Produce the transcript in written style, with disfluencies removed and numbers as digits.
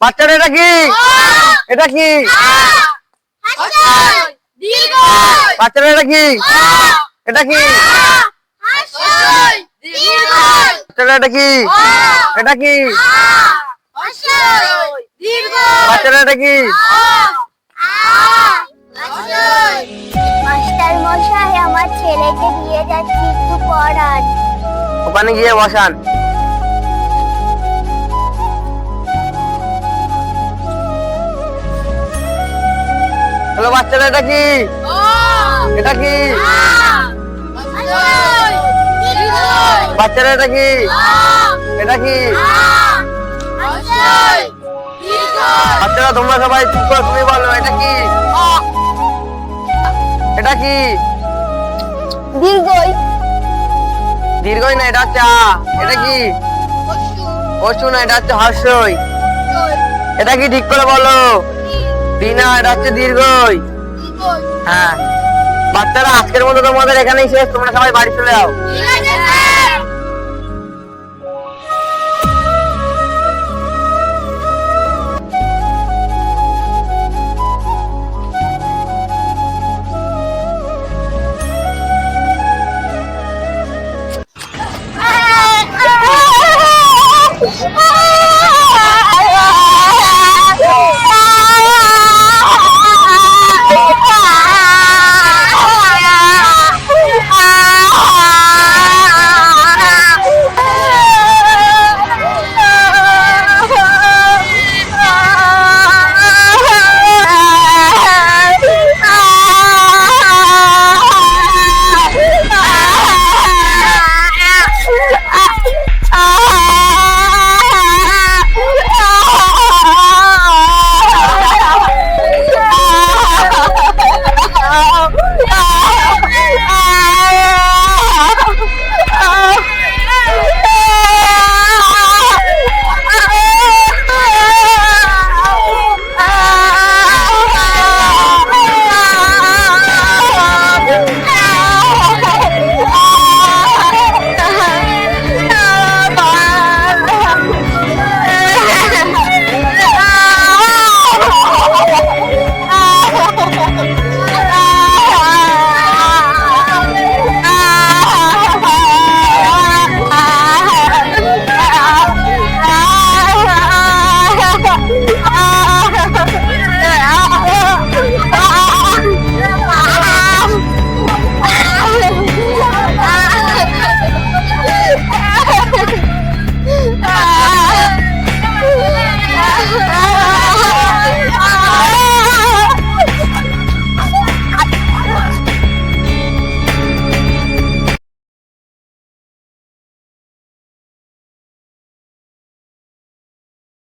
বাচ্চারা এটা কি? এটা কি? বাচ্চারা এটা কি? এটা কি? বাচ্চারা এটা কি? এটা কি? বাচ্চারা এটা কি? মাস্টার মশাই, আমার ছেলেকে দিয়ে যাচ্ছি, একটু পড়ান। ওখানে গিয়ে বসান। হ্যালো বাচ্চারা এটা কি? এটা কি? বাচ্চারা এটা কি? এটা কি? বাচ্চারা তোমরা সবাই চুপ করে তুমি বলো এটা কি? এটা কি? দীর্ঘই। দীর্ঘই না, এটা হচ্ছে আ। এটা কি? অশ্রু না, এটা হচ্ছে হর্ষই। এটা কি ঠিক করে বলো? দিনা, এটা হচ্ছে দীর্ঘই। হ্যাঁ বাচ্চারা, আজকের মতো তোমাদের এখানেই শেষ, তোমরা সবাই বাড়ি চলে যাও।